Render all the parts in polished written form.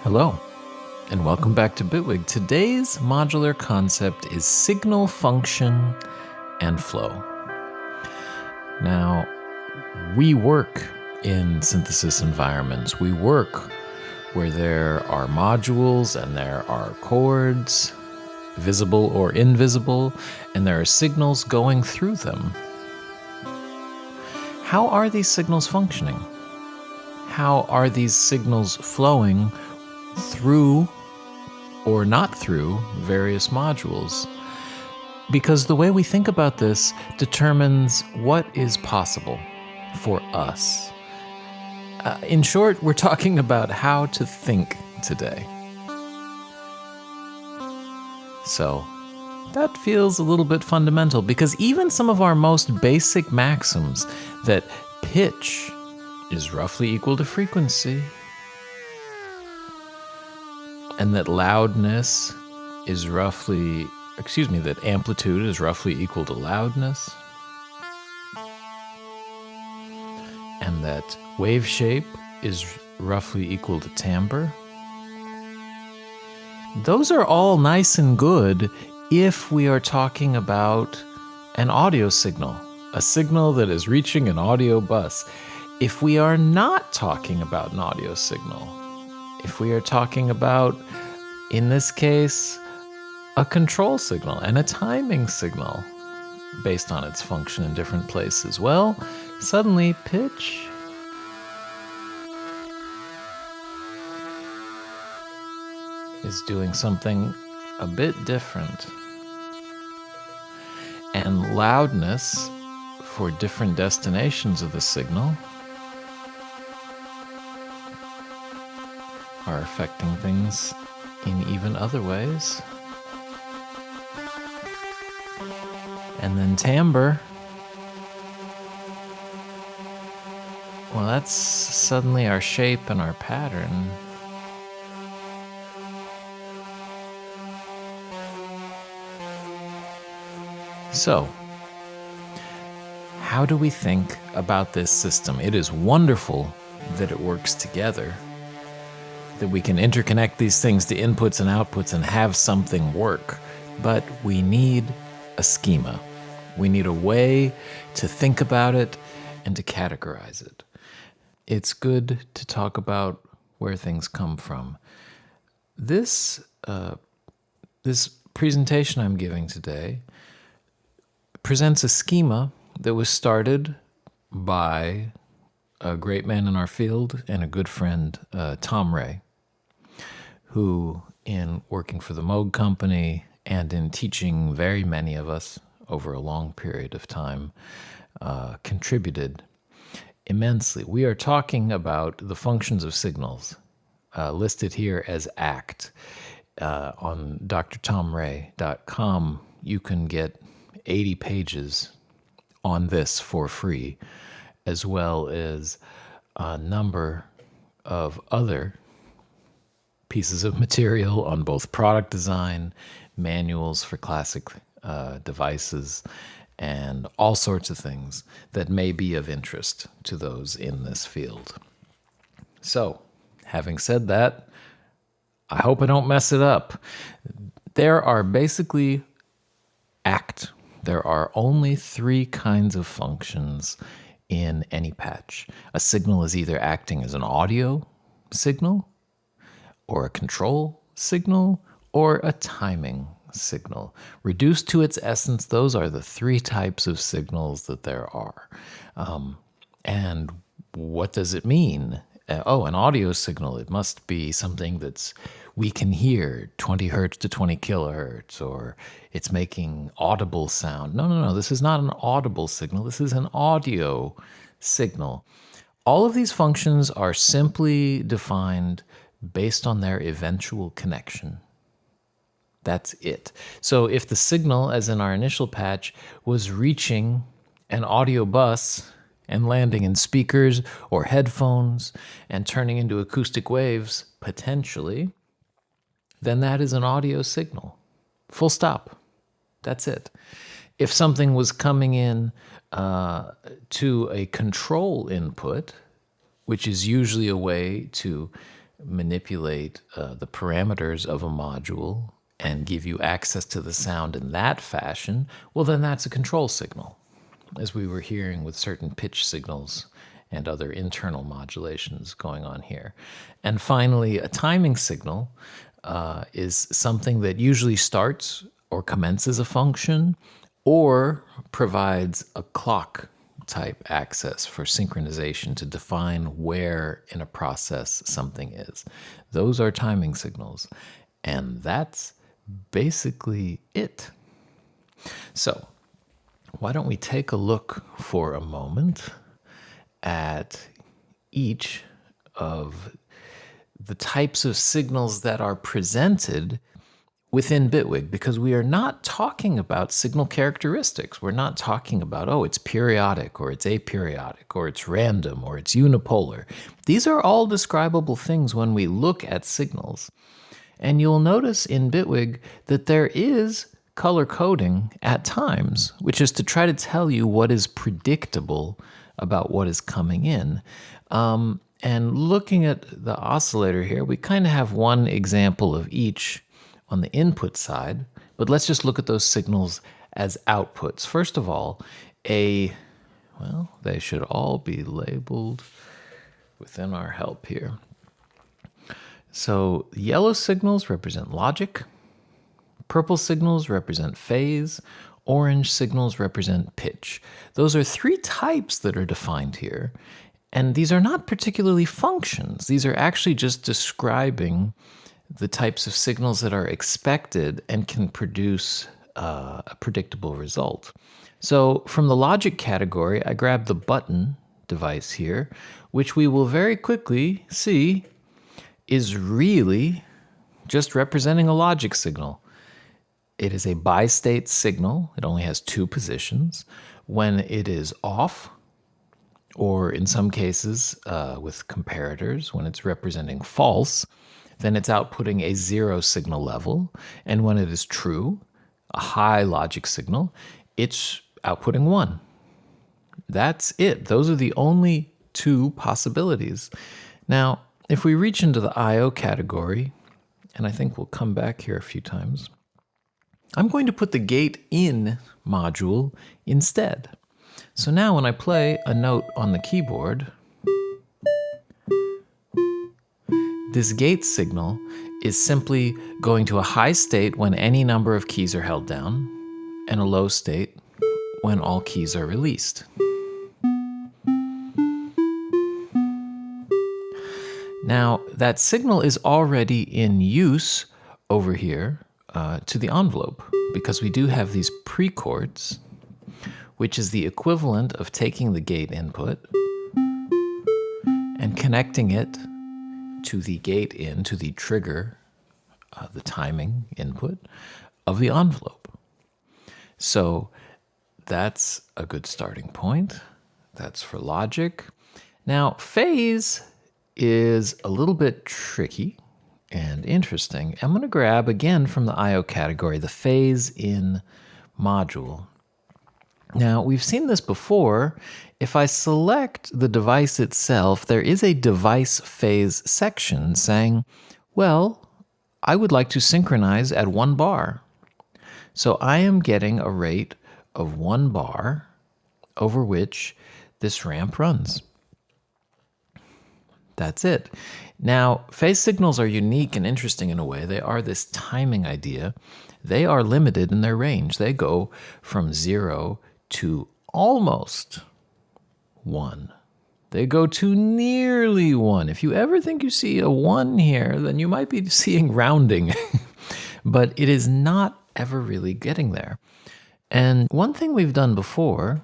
Hello, and welcome back to Bitwig. Today's modular concept is signal function and flow. Now, we work in synthesis environments. We work where there are modules and there are chords, visible or invisible, and there are signals going through them. How are these signals functioning? How are these signals flowing through or not through various modules? Because the way we think about this determines what is possible for us. In short, we're talking about how to think today. So, that feels a little bit fundamental because even some of our most basic maxims, that pitch is roughly equal to frequency, and that loudness is that amplitude is roughly equal to loudness, and that wave shape is roughly equal to timbre. Those are all nice and good if we are talking about an audio signal, a signal that is reaching an audio bus. If we are not talking about an audio signal, if we are talking about, in this case, a control signal and a timing signal based on its function in different places, well, suddenly pitch is doing something a bit different. And loudness for different destinations of the signal are affecting things in even other ways. And then timbre, well, that's suddenly our shape and our pattern. So, how do we think about this system? It is wonderful that it works together, that we can interconnect these things to inputs and outputs and have something work. But we need a schema. We need a way to think about it and to categorize it. It's good to talk about where things come from. This presentation I'm giving today presents a schema that was started by a great man in our field and a good friend, Tom Ray, who, in working for the Moog Company and in teaching very many of us over a long period of time, contributed immensely. We are talking about the functions of signals, listed here as ACT. On drtomray.com, you can get 80 pages on this for free, as well as a number of other pieces of material on both product design, manuals for classic devices, and all sorts of things that may be of interest to those in this field. So, having said that, I hope I don't mess it up. There are basically ACT. There are only three kinds of functions in any patch. A signal is either acting as an audio signal, or a control signal, or a timing signal. Reduced to its essence, those are the three types of signals that there are. And what does it mean? An audio signal, it must be something we can hear, 20 hertz to 20 kilohertz, or it's making audible sound. No, this is not an audible signal. This is an audio signal. All of these functions are simply defined based on their eventual connection. That's it. So if the signal, as in our initial patch, was reaching an audio bus and landing in speakers or headphones and turning into acoustic waves, potentially, then that is an audio signal. Full stop. That's it. If something was coming in to a control input, which is usually a way to manipulate the parameters of a module and give you access to the sound in that fashion, well, then that's a control signal, as we were hearing with certain pitch signals and other internal modulations going on here. And finally, a timing signal is something that usually starts or commences a function or provides a clock type access for synchronization to define where in a process something is. Those are timing signals. And that's basically it. So, why don't we take a look for a moment at each of the types of signals that are presented within Bitwig, because we are not talking about signal characteristics. We're not talking about, oh, it's periodic, or it's aperiodic, or it's random, or it's unipolar. These are all describable things when we look at signals. And you'll notice in Bitwig that there is color coding at times, which is to try to tell you what is predictable about what is coming in. And looking at the oscillator here, we kind of have one example of each on the input side, but let's just look at those signals as outputs. First of all, they should all be labeled within our help here. So yellow signals represent logic, purple signals represent phase, orange signals represent pitch. Those are three types that are defined here. And these are not particularly functions. These are actually just describing the types of signals that are expected and can produce a predictable result. So from the logic category, I grabbed the button device here, which we will very quickly see is really just representing a logic signal. It is a bi-state signal. It only has two positions. When it is off, or in some cases with comparators, when it's representing false, then it's outputting a 0 signal level. And when it is true, a high logic signal, it's outputting 1. That's it. Those are the only two possibilities. Now, if we reach into the I/O category, and I think we'll come back here a few times, I'm going to put the gate in module instead. So now when I play a note on the keyboard, this gate signal is simply going to a high state when any number of keys are held down, and a low state when all keys are released. Now, that signal is already in use over here to the envelope, because we do have these pre-chords, which is the equivalent of taking the gate input and connecting it to the gate in, to the trigger, the timing input of the envelope. So that's a good starting point. That's for logic. Now, phase is a little bit tricky and interesting. I'm going to grab, again, from the I/O category, the phase in module. Now, we've seen this before. If I select the device itself, there is a device phase section saying, well, I would like to synchronize at 1 bar. So I am getting a rate of 1 bar over which this ramp runs. That's it. Now, phase signals are unique and interesting in a way. They are this timing idea. They are limited in their range. They go from 0 to almost 1. They go to nearly 1. If you ever think you see a 1 here, then you might be seeing rounding. But it is not ever really getting there. And one thing we've done before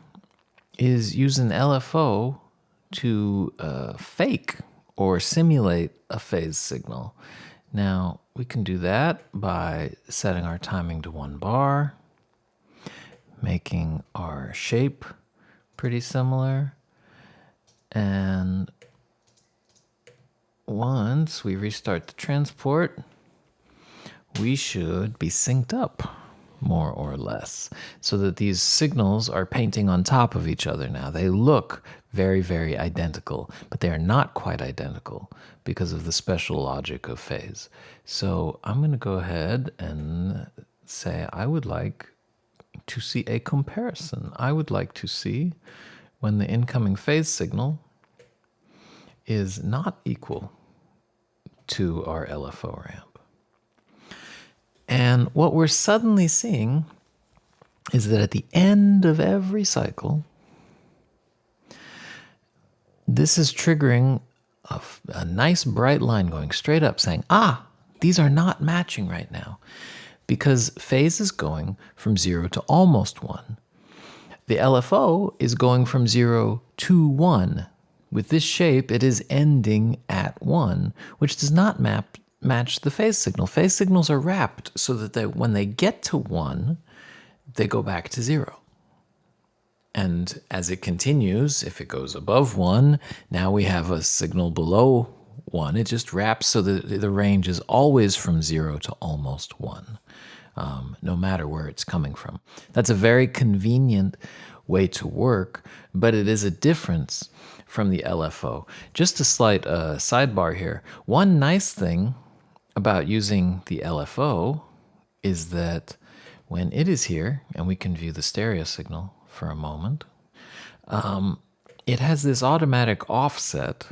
is use an LFO to fake or simulate a phase signal. Now, we can do that by setting our timing to 1 bar, making our shape pretty similar. And once we restart the transport, we should be synced up. more or less, so that these signals are painting on top of each other now. They look very, very identical, but they are not quite identical because of the special logic of phase. So I'm going to go ahead and say I would like to see a comparison. I would like to see when the incoming phase signal is not equal to our LFO ramp. And what we're suddenly seeing is that at the end of every cycle, this is triggering a nice bright line going straight up saying, these are not matching right now, because phase is going from 0 to almost 1. The LFO is going from 0 to 1. With this shape, it is ending at 1, which does not match the phase signal. Phase signals are wrapped so that when they get to 1, they go back to 0. And as it continues, if it goes above 1, now we have a signal below 1. It just wraps so that the range is always from 0 to almost 1, no matter where it's coming from. That's a very convenient way to work, but it is a difference from the LFO. Just a slight sidebar here. One nice thing about using the LFO is that when it is here, and we can view the stereo signal for a moment, it has this automatic offset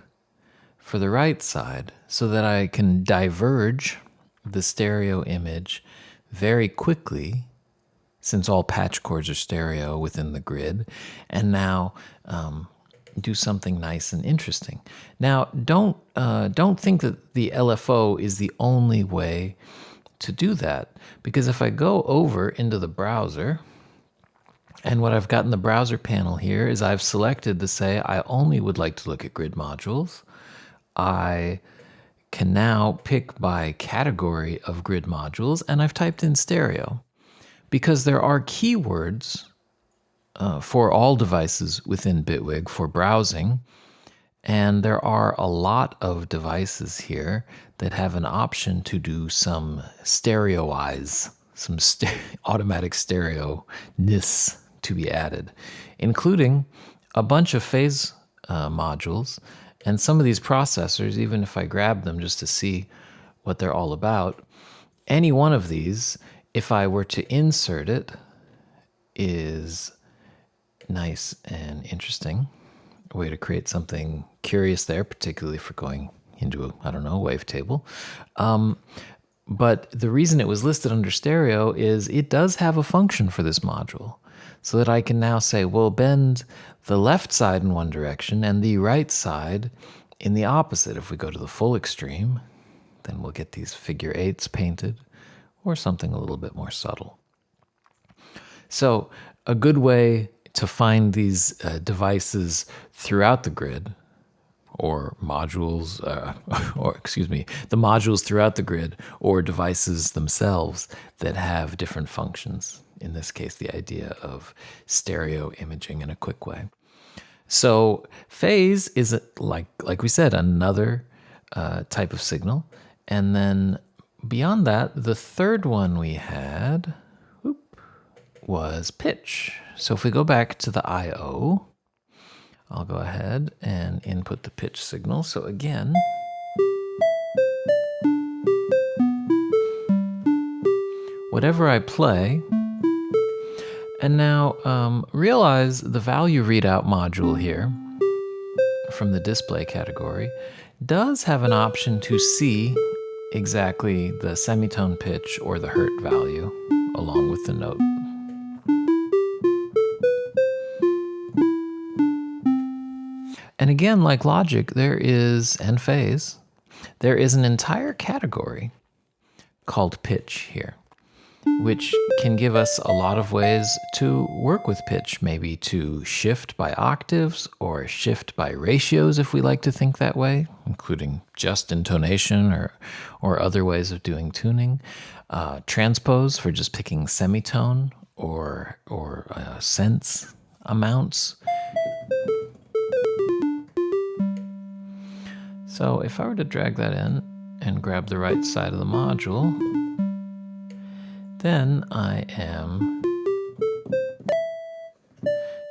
for the right side so that I can diverge the stereo image very quickly, since all patch chords are stereo within the grid, and now do something nice and interesting. Now, don't think that the LFO is the only way to do that, because if I go over into the browser, and what I've got in the browser panel here is I've selected to say I only would like to look at grid modules. I can now pick by category of grid modules, and I've typed in stereo, because there are keywords for all devices within Bitwig for browsing, and there are a lot of devices here that have an option to do some stereoize, some automatic stereo-ness to be added, including a bunch of phase modules. And some of these processors, even if I grab them just to see what they're all about, any one of these, if I were to insert it, is nice and interesting. A way to create something curious there, particularly for going into a, wavetable. But the reason it was listed under stereo is it does have a function for this module, so that I can now say, well, bend the left side in one direction and the right side in the opposite. If we go to the full extreme, then we'll get these figure eights painted, or something a little bit more subtle. So a good way to find these devices throughout the grid, or modules, the modules throughout the grid, or devices themselves that have different functions. In this case, the idea of stereo imaging in a quick way. So phase is, like we said, another type of signal. And then beyond that, the third one we had was pitch. So if we go back to the I/O, I'll go ahead and input the pitch signal. So again, whatever I play, and now realize the value readout module here from the display category does have an option to see exactly the semitone pitch or the hertz value along with the note. And again, like logic, and phase, there is an entire category called pitch here, which can give us a lot of ways to work with pitch, maybe to shift by octaves or shift by ratios if we like to think that way, including just intonation or other ways of doing tuning. Transpose for just picking semitone or synths amounts. So if I were to drag that in and grab the right side of the module, then I am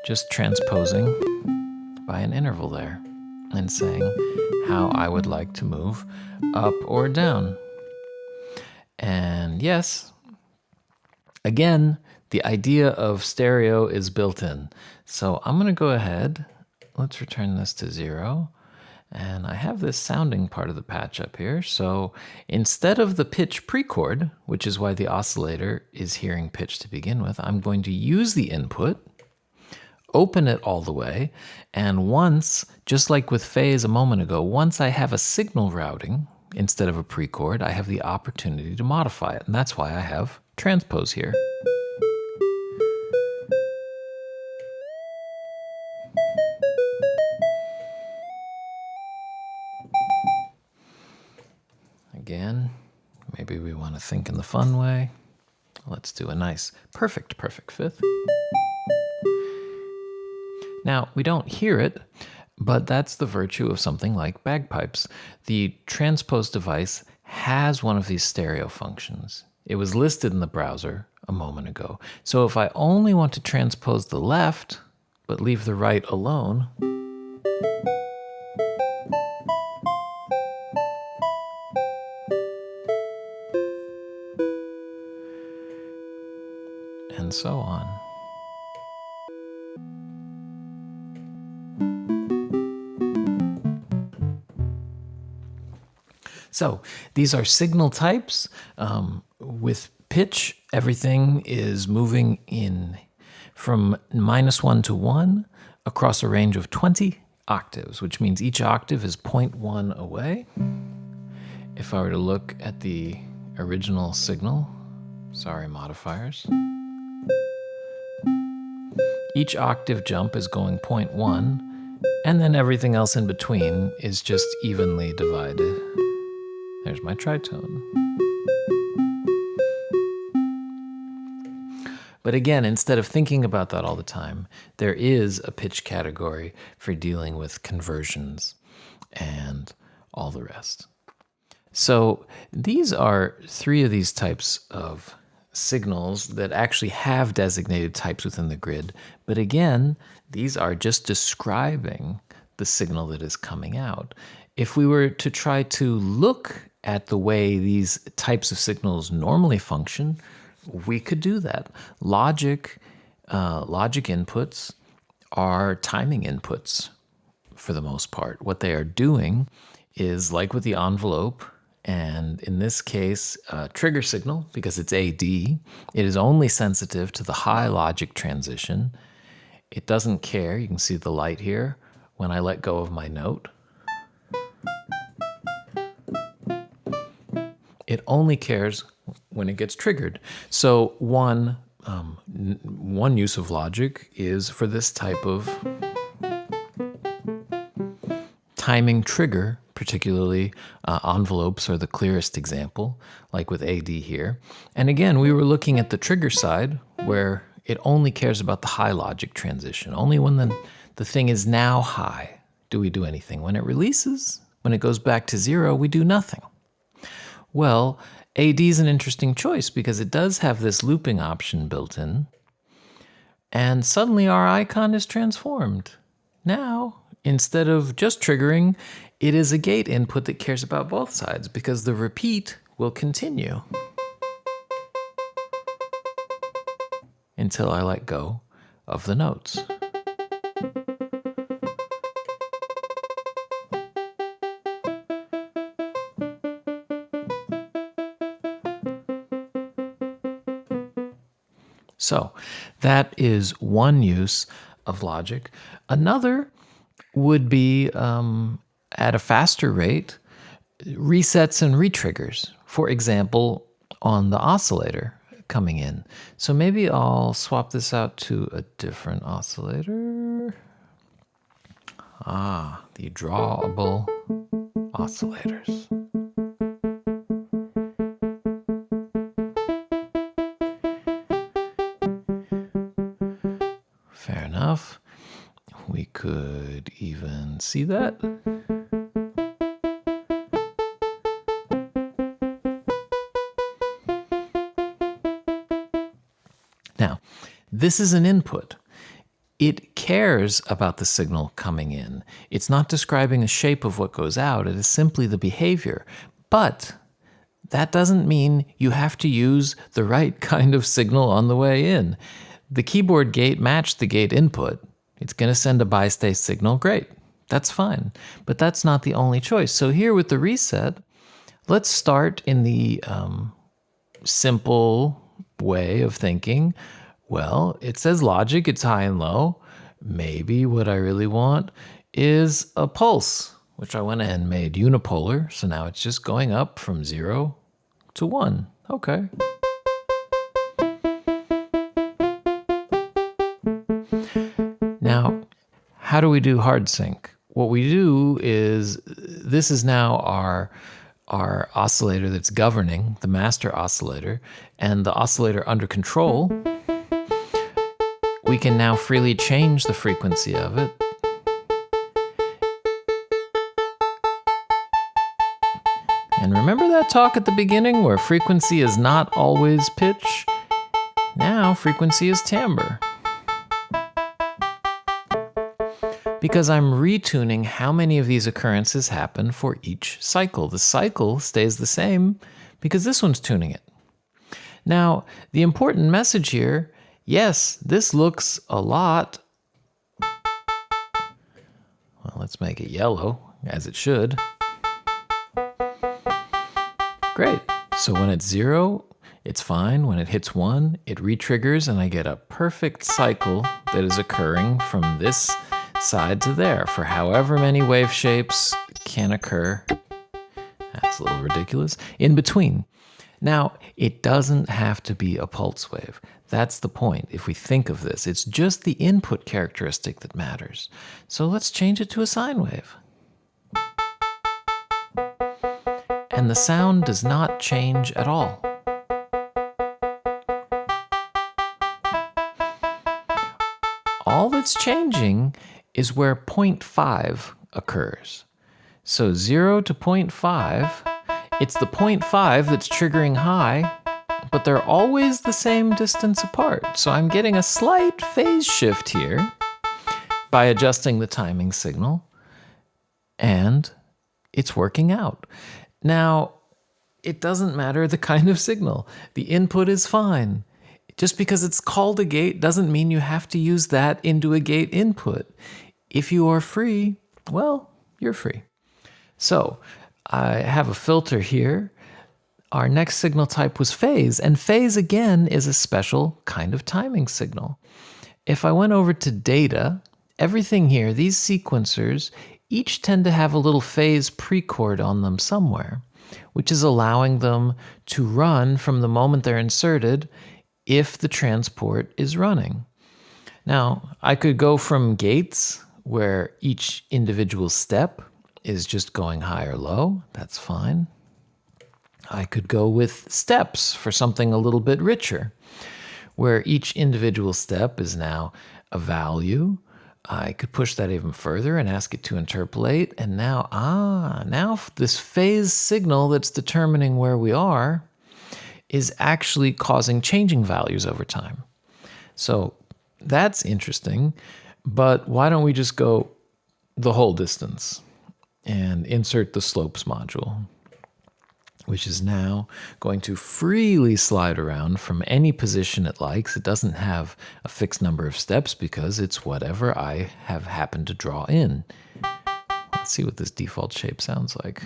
just transposing by an interval there and saying how I would like to move up or down. And yes, again, the idea of stereo is built in. So I'm going to go ahead. Let's return this to 0. And I have this sounding part of the patch up here. So instead of the pitch pre-chord, which is why the oscillator is hearing pitch to begin with, I'm going to use the input, open it all the way, and once, just like with phase a moment ago, once I have a signal routing instead of a pre-chord, I have the opportunity to modify it. And that's why I have transpose here. Again, maybe we want to think in the fun way. Let's do a nice perfect fifth. Now, we don't hear it, but that's the virtue of something like bagpipes. The transpose device has one of these stereo functions. It was listed in the browser a moment ago. So if I only want to transpose the left, but leave the right alone, and so on. So these are signal types. With pitch, everything is moving in from -1 to 1 across a range of 20 octaves, which means each octave is 0.1 away. If I were to look at the original signal, sorry modifiers, each octave jump is going 0.1, and then everything else in between is just evenly divided. There's my tritone. But again, instead of thinking about that all the time, there is a pitch category for dealing with conversions and all the rest. So these are 3 of these types of signals that actually have designated types within the grid. But again, these are just describing the signal that is coming out. If we were to try to look at the way these types of signals normally function, we could do that. Logic inputs are timing inputs for the most part. What they are doing is, like with the envelope, and in this case, trigger signal, because it's AD, it is only sensitive to the high logic transition. It doesn't care, you can see the light here, when I let go of my note. It only cares when it gets triggered. So one use of logic is for this type of timing trigger, particularly envelopes are the clearest example, like with AD here. And again, we were looking at the trigger side where it only cares about the high logic transition. Only when the thing is now high do we do anything. When it releases, when it goes back to 0, we do nothing. Well, AD is an interesting choice because it does have this looping option built in, and suddenly our icon is transformed. Now, instead of just triggering, it is a gate input that cares about both sides because the repeat will continue until I let go of the notes. So that is one use of logic. Another would be, at a faster rate, resets and retriggers. For example, on the oscillator coming in. So maybe I'll swap this out to a different oscillator. The drawable oscillators. Fair enough. We could even see that. this is an input. It cares about the signal coming in. It's not describing a shape of what goes out. It is simply the behavior. But that doesn't mean you have to use the right kind of signal on the way in. The keyboard gate matched the gate input. It's going to send a bi-state signal. Great. That's fine. But that's not the only choice. So here with the reset, let's start in the simple way of thinking. Well, it says logic, it's high and low. Maybe what I really want is a pulse, which I went ahead and made unipolar. So now it's just going up from 0 to 1. Okay. Now, how do we do hard sync? What we do is, this is now our oscillator that's governing, the master oscillator, and the oscillator under control. We can now freely change the frequency of it. And remember that talk at the beginning where frequency is not always pitch? Now frequency is timbre. Because I'm retuning how many of these occurrences happen for each cycle. The cycle stays the same because this one's tuning it. Now, the important message here, yes, this looks a lot. Well, let's make it yellow, as it should. Great. So when it's 0, it's fine. When it hits 1, it re-triggers, and I get a perfect cycle that is occurring from this side to there for however many wave shapes can occur. That's a little ridiculous. In between. Now, it doesn't have to be a pulse wave. That's the point. If we think of this, it's just the input characteristic that matters. So let's change it to a sine wave. And the sound does not change at all. All that's changing is where 0.5 occurs. So 0 to 0.5, it's the 0.5 that's triggering high, but they're always the same distance apart. So I'm getting a slight phase shift here by adjusting the timing signal, and it's working out. Now, it doesn't matter the kind of signal. The input is fine. Just because it's called a gate doesn't mean you have to use that into a gate input. If you are free, well, you're free. So I have a filter here. Our next signal type was phase, and phase again is a special kind of timing signal. If I went over to data, everything here, these sequencers, each tend to have a little phase precord on them somewhere, which is allowing them to run from the moment they're inserted if the transport is running. Now, I could go from gates where each individual step is just going high or low. That's fine. I could go with steps for something a little bit richer, where each individual step is now a value. I could push that even further and ask it to interpolate. And now this phase signal that's determining where we are is actually causing changing values over time. So that's interesting, but why don't we just go the whole distance and insert the slopes module, which is now going to freely slide around from any position it likes. It doesn't have a fixed number of steps because it's whatever I have happened to draw in. Let's see what this default shape sounds like.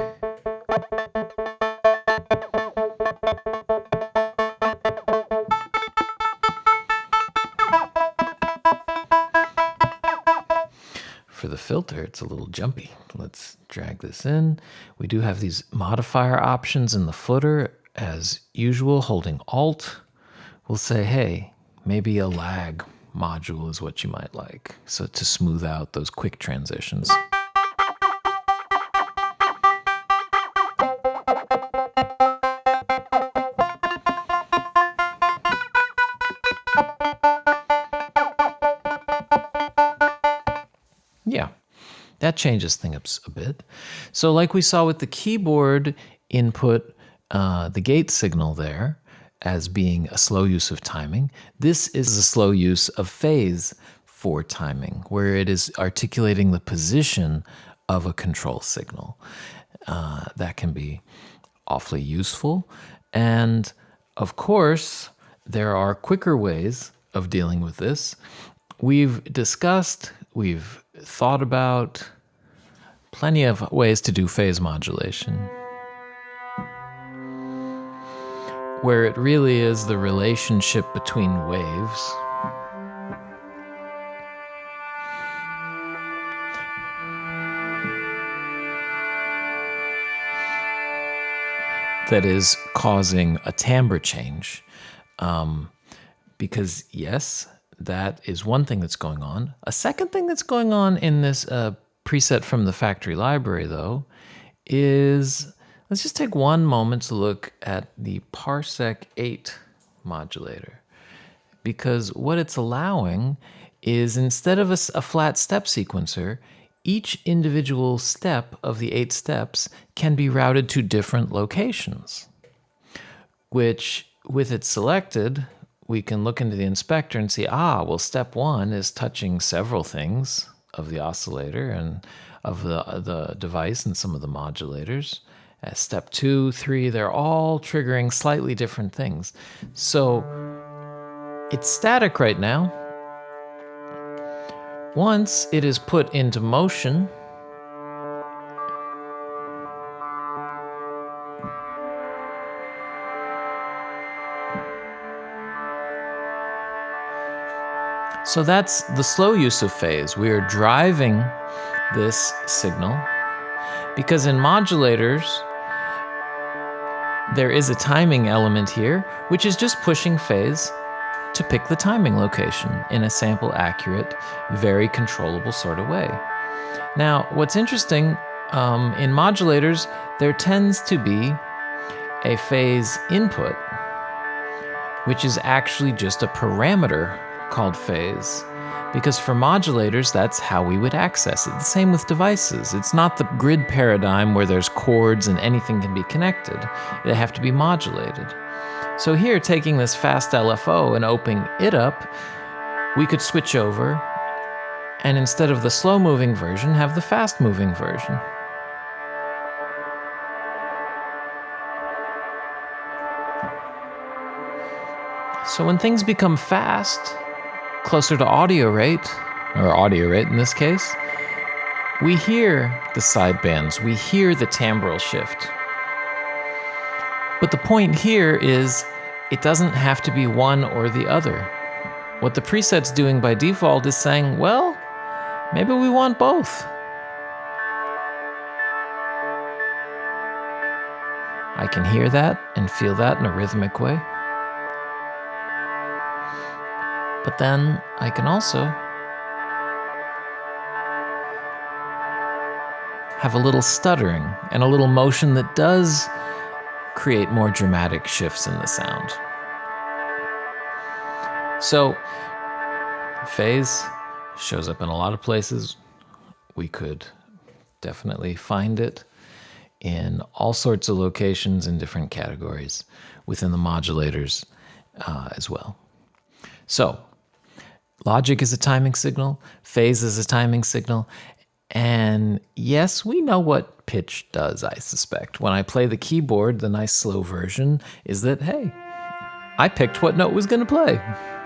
For the filter, it's a little jumpy. Let's drag this in. We do have these modifier options in the footer. As usual, holding Alt, we'll say, hey, maybe a lag module is what you might like, so to smooth out those quick transitions. Yeah, that changes things a bit. So like we saw with the keyboard input, the gate signal there, as being a slow use of timing. This is a slow use of phase for timing, where it is articulating the position of a control signal. That can be awfully useful. And of course, there are quicker ways of dealing with this. We've discussed, we've thought about plenty of ways to do phase modulation, where it really is the relationship between waves that is causing a timbre change. Because yes, that is one thing that's going on. A second thing that's going on in this preset from the factory library, though, is let's just take one moment to look at the Parsec 8 modulator. Because what it's allowing is, instead of a flat step sequencer, each individual step of the 8 steps can be routed to different locations, which, with it selected, we can look into the inspector and see, well, step 1 is touching several things of the oscillator and of the device and some of the modulators. Step 2, 3, they're all triggering slightly different things. So it's static right now. Once it is put into motion, so that's the slow use of phase. We are driving this signal because in modulators, there is a timing element here, which is just pushing phase to pick the timing location in a sample accurate, very controllable sort of way. Now, what's interesting, in modulators, there tends to be a phase input, which is actually just a parameter called phase. Because for modulators, that's how we would access it. The same with devices. It's not the grid paradigm where there's chords and anything can be connected. They have to be modulated. So here, taking this fast LFO and opening it up, we could switch over and instead of the slow-moving version, have the fast-moving version. So when things become fast, closer to audio rate, or audio rate in this case, we hear the sidebands, we hear the timbral shift. But the point here is, it doesn't have to be one or the other. What the preset's doing by default is saying, well, maybe we want both. I can hear that and feel that in a rhythmic way. But then I can also have a little stuttering and a little motion that does create more dramatic shifts in the sound. So, phase shows up in a lot of places. We could definitely find it in all sorts of locations in different categories within the modulators as well. So, logic is a timing signal, phase is a timing signal, and yes, we know what pitch does, I suspect. When I play the keyboard, the nice slow version is that, hey, I picked what note was going to play.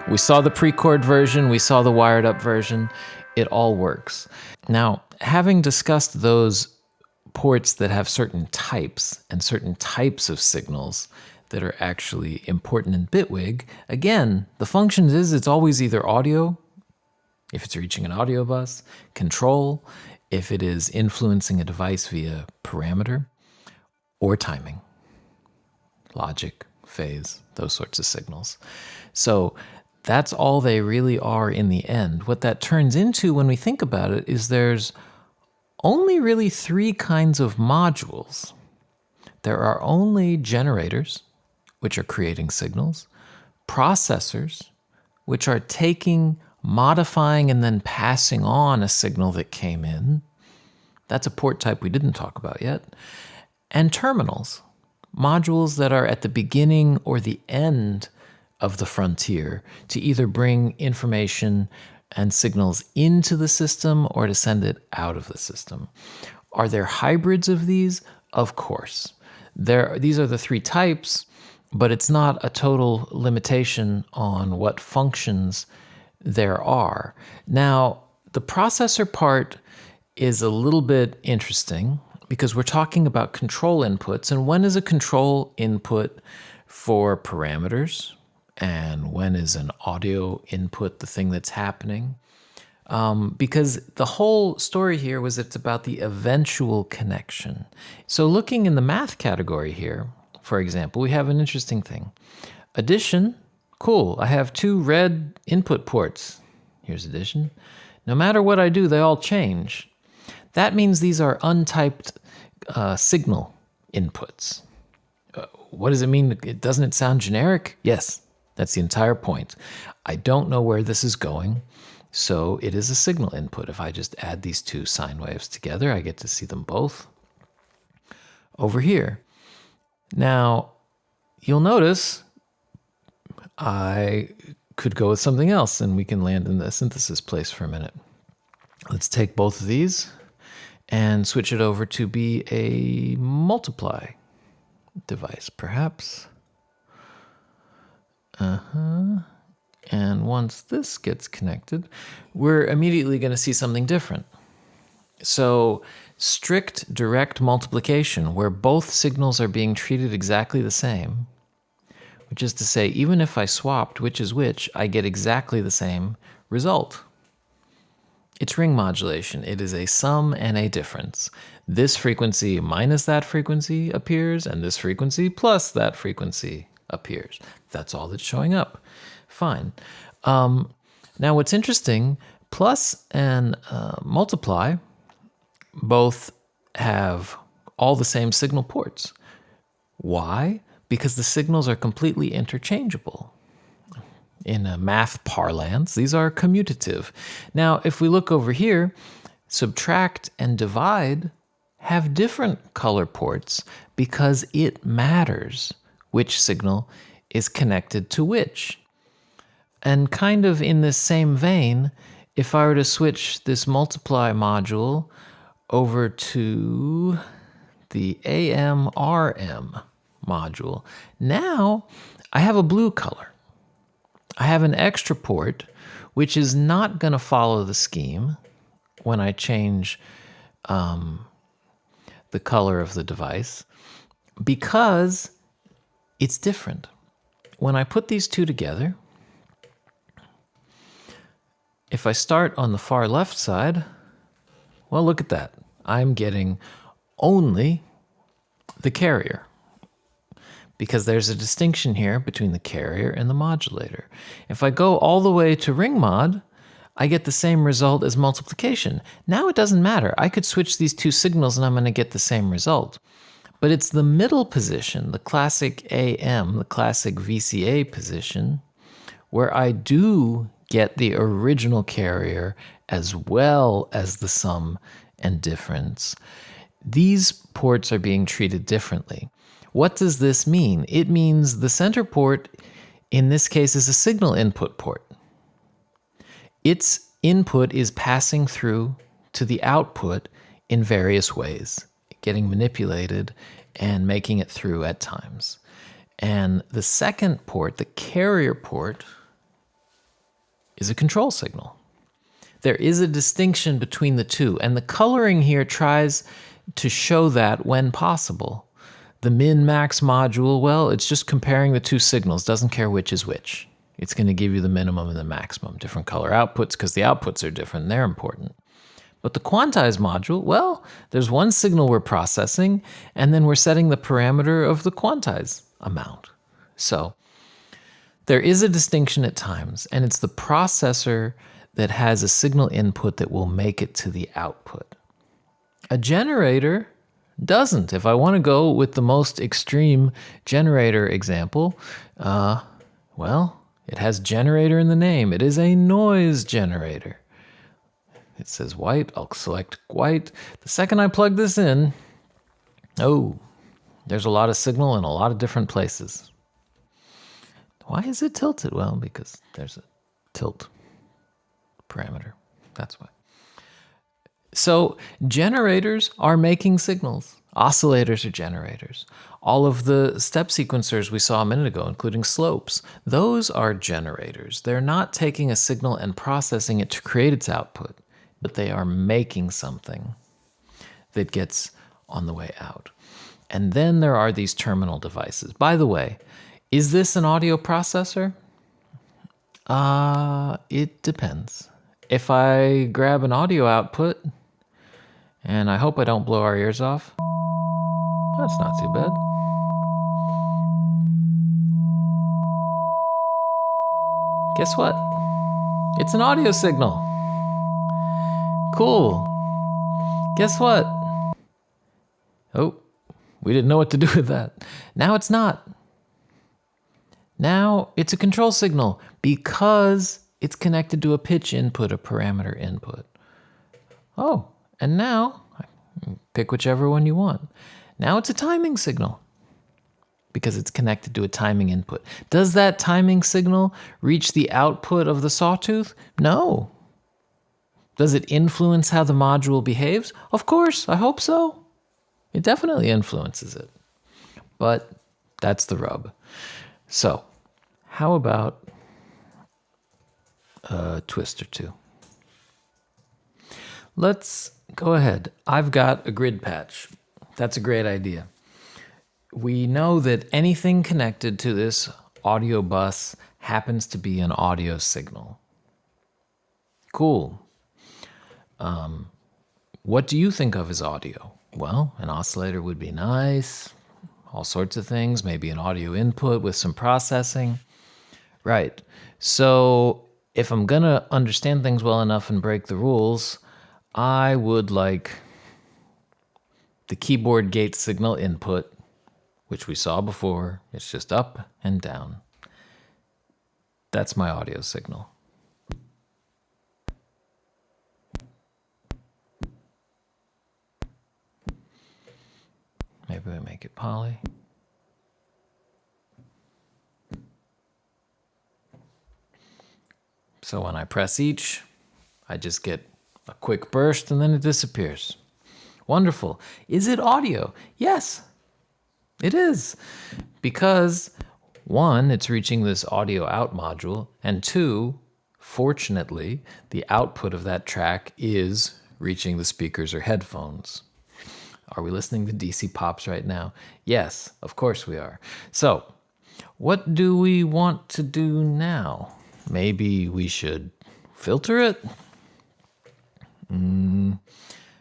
We saw the pre-chord version, we saw the wired up version, it all works. Now, having discussed those ports that have certain types and certain types of signals that are actually important in Bitwig, again, the function is it's always either audio, if it's reaching an audio bus, control, if it is influencing a device via parameter, or timing, logic, phase, those sorts of signals. So that's all they really are in the end. What that turns into when we think about it is there's only really 3 kinds of modules. There are only generators, which are creating signals, processors, which are taking, modifying, and then passing on a signal that came in. That's a port type we didn't talk about yet. And terminals, modules that are at the beginning or the end of the frontier to either bring information and signals into the system or to send it out of the system. Are there hybrids of these? Of course. These are the three types, but it's not a total limitation on what functions there are. Now, the processor part is a little bit interesting because we're talking about control inputs, and when is a control input for parameters, and when is an audio input the thing that's happening? Because the whole story here was it's about the eventual connection. So looking in the math category here, for example, we have an interesting thing. Addition, cool, I have two red input ports. Here's addition. No matter what I do, they all change. That means these are untyped signal inputs. What does it mean? Doesn't it sound generic? Yes, that's the entire point. I don't know where this is going, so it is a signal input. If I just add these two sine waves together, I get to see them both over here. Now, you'll notice I could go with something else, and we can land in the synthesis place for a minute. Let's take both of these and switch it over to be a multiply device, perhaps. And once this gets connected, we're immediately going to see something different. So strict direct multiplication, where both signals are being treated exactly the same, which is to say, even if I swapped which is which, I get exactly the same result. It's ring modulation. It is a sum and a difference. This frequency minus that frequency appears, and this frequency plus that frequency appears. That's all that's showing up. Fine. Now what's interesting, plus and multiply both have all the same signal ports. Why? Because the signals are completely interchangeable. In a math parlance, these are commutative. Now, if we look over here, subtract and divide have different color ports because it matters which signal is connected to which. And kind of in this same vein, if I were to switch this multiply module over to the AM/RM module, now I have a blue color. I have an extra port, which is not going to follow the scheme when I change the color of the device because it's different. When I put these two together, if I start on the far left side, well, look at that. I'm getting only the carrier, because there's a distinction here between the carrier and the modulator. If I go all the way to ring mod, I get the same result as multiplication. Now it doesn't matter. I could switch these two signals and I'm going to get the same result. But it's the middle position, the classic AM, the classic VCA position, where I do get the original carrier as well as the sum and difference. These ports are being treated differently. What does this mean? It means the center port, in this case, is a signal input port. Its input is passing through to the output in various ways, getting manipulated and making it through at times. And the second port, the carrier port, is a control signal. There is a distinction between the two, and the coloring here tries to show that when possible. The min-max module, well, it's just comparing the two signals, doesn't care which is which. It's going to give you the minimum and the maximum. Different color outputs because the outputs are different and they're important. But the quantized module, well, there's one signal we're processing, and then we're setting the parameter of the quantized amount. So there is a distinction at times, and it's the processor that has a signal input that will make it to the output. A generator doesn't. If I want to go with the most extreme generator example, well, it has generator in the name. It is a noise generator. It says white. I'll select white. The second I plug this in, oh, There's a lot of signal in a lot of different places. Why is it tilted? Well, because there's a tilt parameter. That's why. So generators are making signals. Oscillators are generators. All of the step sequencers we saw a minute ago, including slopes, those are generators. They're not taking a signal and processing it to create its output, but they are making something that gets on the way out. And then there are these terminal devices. By the way, is this an audio processor? It depends. If I grab an audio output, and I hope I don't blow our ears off, that's not too bad. Guess what? It's an audio signal. Cool. Guess what? Oh, we didn't know what to do with that. Now it's not. Now it's a control signal because it's connected to a pitch input, a parameter input. Oh, and now, pick whichever one you want. Now it's a timing signal because it's connected to a timing input. Does that timing signal reach the output of the sawtooth? No. Does it influence how the module behaves? Of course, I hope so. It definitely influences it. But that's the rub. So, how about a twist or two? Let's go ahead. I've got a grid patch. That's a great idea. We know that anything connected to this audio bus happens to be an audio signal. Cool. What do you think of as audio? Well, an oscillator would be nice. All sorts of things. Maybe an audio input with some processing. Right. So if I'm going to understand things well enough and break the rules, I would like the keyboard gate signal input, which we saw before. It's just up and down. That's my audio signal. Maybe we make it poly. So when I press each, I just get a quick burst and then it disappears. Wonderful. Is it audio? Yes, it is. Because one, it's reaching this audio out module, and two, fortunately, the output of that track is reaching the speakers or headphones. Are we listening to DC pops right now? Yes, of course we are. So, what do we want to do now? Maybe we should filter it?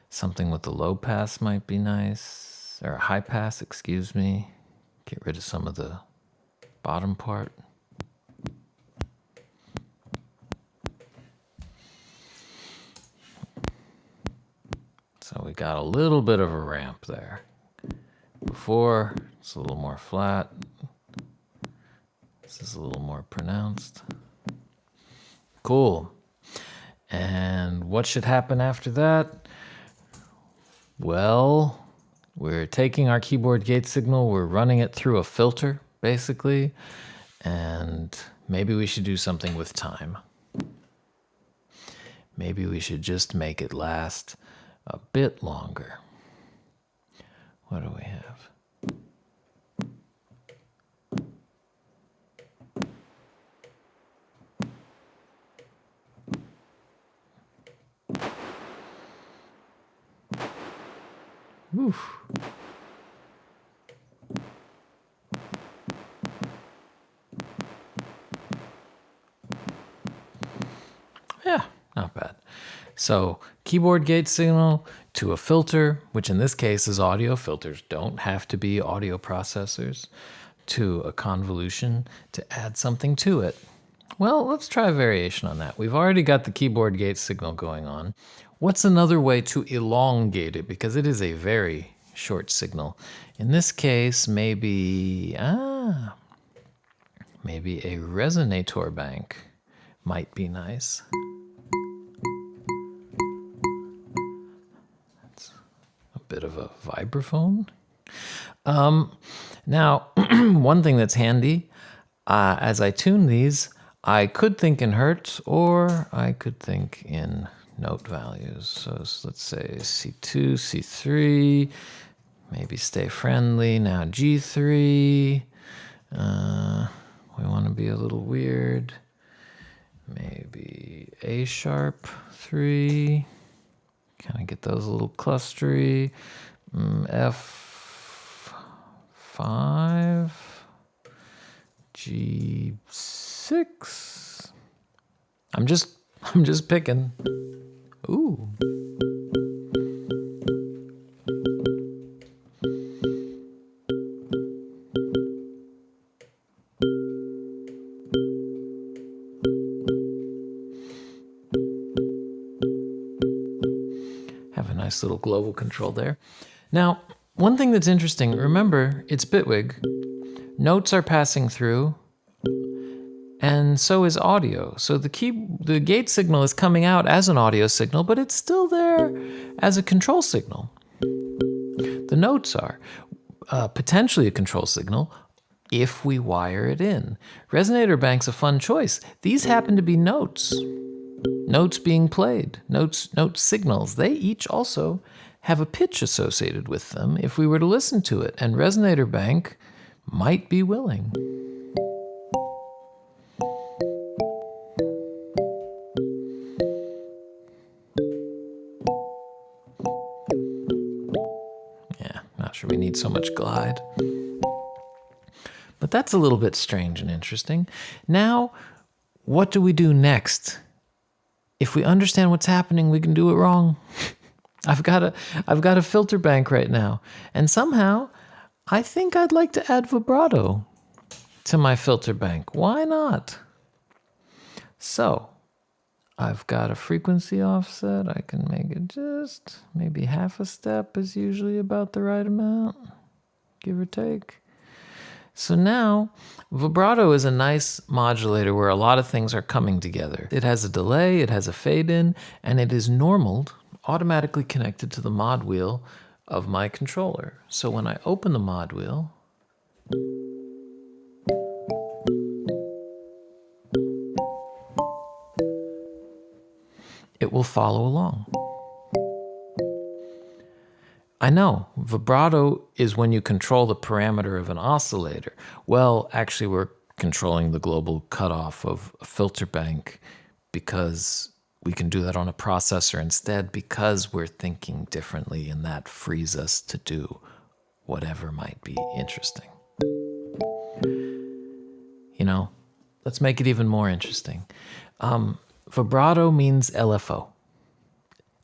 Something with a low pass might be nice. Or a high pass, excuse me. Get rid of some of the bottom part. So we got a little bit of a ramp there. Before, it's a little more flat. This is a little more pronounced. Cool. And what should happen after that? Well, we're taking our keyboard gate signal, we're running it through a filter, basically, and maybe we should do something with time. Maybe we should just make it last a bit longer. What do we have? Oof. Yeah, not bad. So keyboard gate signal to a filter, which in this case is audio. Filters don't have to be audio processors. To a convolution to add something to it. Well, let's try a variation on that. We've already got the keyboard gate signal going on. What's another way to elongate it? Because it is a very short signal. In this case, maybe a resonator bank might be nice. That's a bit of a vibraphone. Now, one thing that's handy, as I tune these, I could think in hertz or I could think in note values. So let's say C2, C3, maybe stay friendly. Now G3, we want to be a little weird. Maybe A sharp 3, kind of get those a little clustery. F5, G6. I'm just picking. Ooh. Have a nice little global control there. Now, one thing that's interesting, remember, it's Bitwig. Notes are passing through, and so is audio. So the gate signal is coming out as an audio signal, but it's still there as a control signal. The notes are potentially a control signal if we wire it in. Resonator bank's a fun choice. These happen to be notes. Notes being played, note signals. They each also have a pitch associated with them if we were to listen to it, and Resonator Bank might be willing. Yeah, not sure we need so much glide. But that's a little bit strange and interesting. Now, what do we do next? If we understand what's happening, we can do it wrong. I've got a filter bank right now, and somehow I think I'd like to add vibrato to my filter bank. Why not? So I've got a frequency offset. I can make it just maybe half a step is usually about the right amount, give or take. So now, vibrato is a nice modulator where a lot of things are coming together. It has a delay, it has a fade-in, and it is normaled, automatically connected to the mod wheel of my controller. So when I open the mod wheel, it will follow along. I know, vibrato is when you control the parameter of an oscillator. Well, actually, we're controlling the global cutoff of a filter bank because we can do that on a processor instead because we're thinking differently, and that frees us to do whatever might be interesting. You know, let's make it even more interesting. Vibrato means LFO.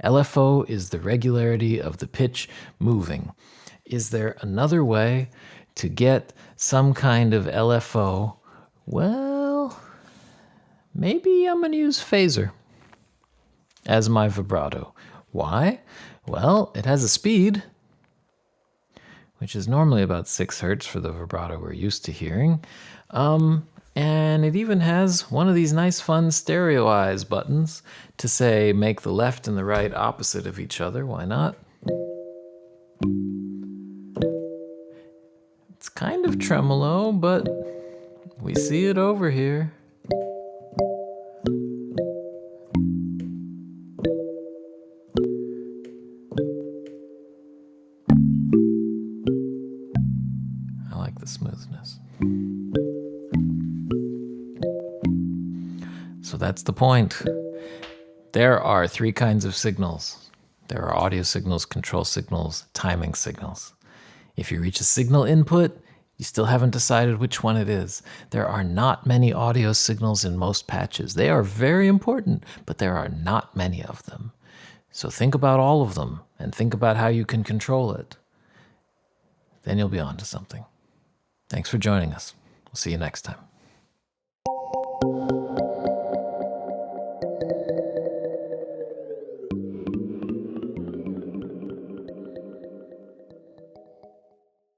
LFO is the regularity of the pitch moving. Is there another way to get some kind of LFO? Well, maybe I'm going to use phasor as my vibrato. Why? Well, it has a speed, which is normally about 6 hertz for the vibrato we're used to hearing. And it even has one of these nice fun stereo eyes buttons to say make the left and the right opposite of each other. Why not? It's kind of tremolo, but we see it over here. I like the smoothness. So that's the point. There are 3 kinds of signals. There are audio signals, control signals, timing signals. If you reach a signal input, you still haven't decided which one it is. There are not many audio signals in most patches. They are very important, but there are not many of them. So think about all of them and think about how you can control it. Then you'll be on to something. Thanks for joining us. We'll see you next time.